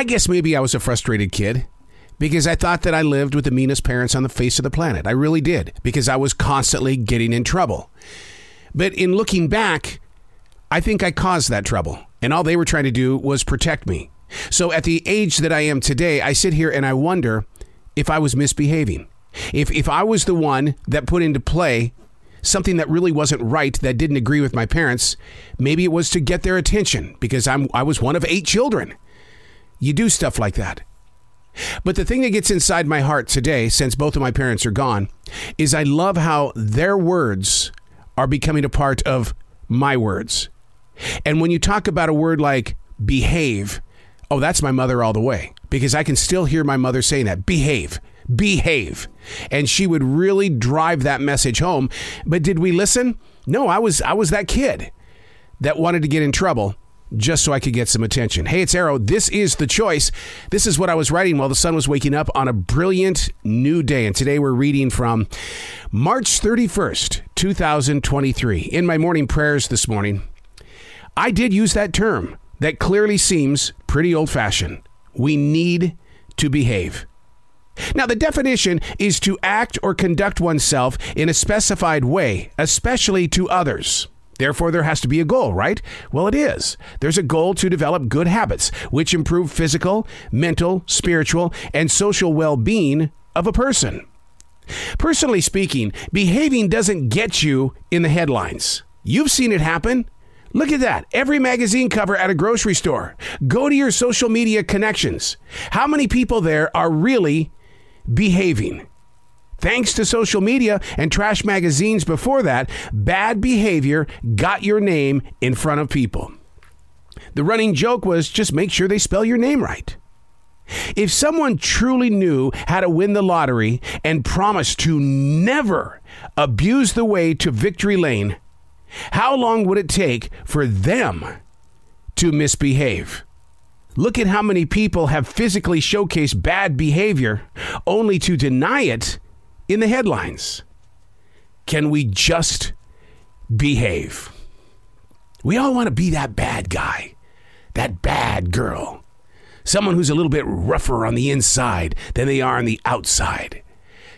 I guess maybe I was a frustrated kid because I thought that I lived with the meanest parents on the face of the planet. I really did, because I was constantly getting in trouble. But in looking back, I think I caused that trouble, and all they were trying to do was protect me. So at the age that I am today, I sit here and I wonder if I was misbehaving. If I was the one that put into play something that really wasn't right, that didn't agree with my parents, maybe it was to get their attention because I was one of 8 children. You do stuff like that. But the thing that gets inside my heart today, since both of my parents are gone, is I love how their words are becoming a part of my words. And when you talk about a word like behave, oh, that's my mother all the way, because I can still hear my mother saying that. Behave. Behave. And she would really drive that message home. But did we listen? No, I was that kid that wanted to get in trouble just so I could get some attention. Hey, it's Arrow. This is The Choice. This is what I was writing while the sun was waking up on a brilliant new day. And today we're reading from March 31st, 2023. In my morning prayers this morning, I did use that term that clearly seems pretty old-fashioned. We need to behave. Now, the definition is to act or conduct oneself in a specified way, especially to others. Therefore, there has to be a goal, right? Well, it is. There's a goal to develop good habits, which improve physical, mental, spiritual, and social well-being of a person. Personally speaking, behaving doesn't get you in the headlines. You've seen it happen. Look at that. Every magazine cover at a grocery store. Go to your social media connections. How many people there are really behaving? Thanks to social media and trash magazines before that, bad behavior got your name in front of people. The running joke was just make sure they spell your name right. If someone truly knew how to win the lottery and promised to never abuse the way to victory lane, how long would it take for them to misbehave? Look at how many people have physically showcased bad behavior only to deny it in the headlines. Can we just behave? We all want to be that bad guy, that bad girl, someone who's a little bit rougher on the inside than they are on the outside,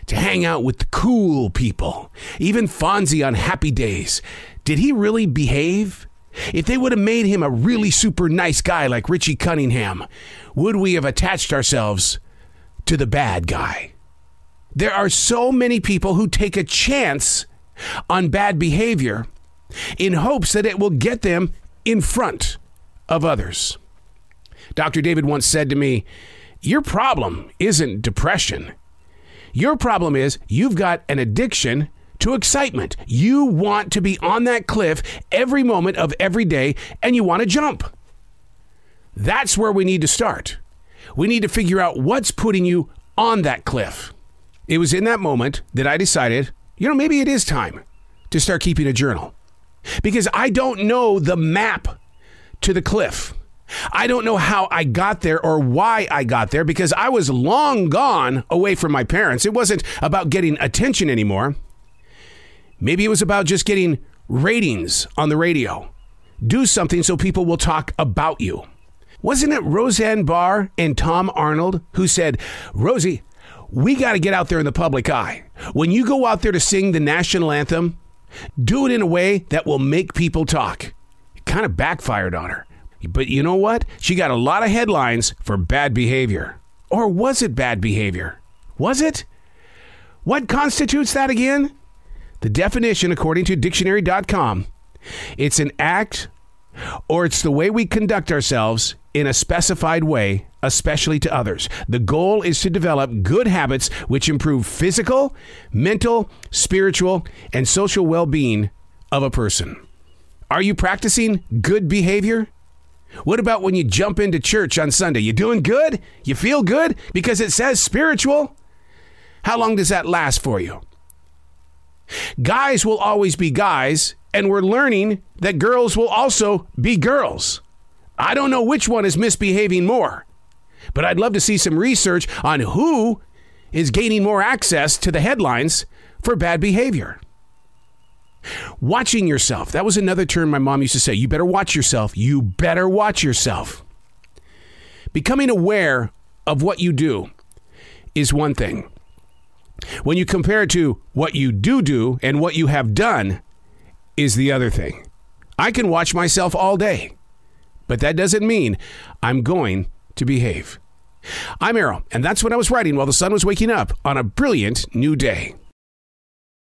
to hang out with the cool people. Even Fonzie on Happy Days. Did he really behave? If they would have made him a really super nice guy like Richie Cunningham, would we have attached ourselves to the bad guy? There are so many people who take a chance on bad behavior in hopes that it will get them in front of others. Dr. David once said to me, your problem isn't depression. Your problem is you've got an addiction to excitement. You want to be on that cliff every moment of every day, and you want to jump. That's where we need to start. We need to figure out what's putting you on that cliff. It was in that moment that I decided, maybe it is time to start keeping a journal, because I don't know the map to the cliff. I don't know how I got there or why I got there, because I was long gone away from my parents. It wasn't about getting attention anymore. Maybe it was about just getting ratings on the radio. Do something so people will talk about you. Wasn't it Roseanne Barr and Tom Arnold who said, Rosie, we got to get out there in the public eye. When you go out there to sing the national anthem, do it in a way that will make people talk. It kind of backfired on her. But you know what? She got a lot of headlines for bad behavior. Or was it bad behavior? Was it? What constitutes that again? The definition, according to dictionary.com, it's an act or it's the way we conduct ourselves in a specified way, especially to others. The goal is to develop good habits which improve physical, mental, spiritual, and social well-being of a person. Are you practicing good behavior? What about when you jump into church on Sunday? You doing good? You feel good? Because it says spiritual? How long does that last for you? Guys will always be guys, and we're learning that girls will also be girls. I don't know which one is misbehaving more, but I'd love to see some research on who is gaining more access to the headlines for bad behavior. Watching yourself. That was another term my mom used to say. You better watch yourself. You better watch yourself. Becoming aware of what you do is one thing. When you compare it to what you do and what you have done is the other thing. I can watch myself all day, but that doesn't mean I'm going to behave. I'm Errol, and that's what I was writing while the sun was waking up on a brilliant new day.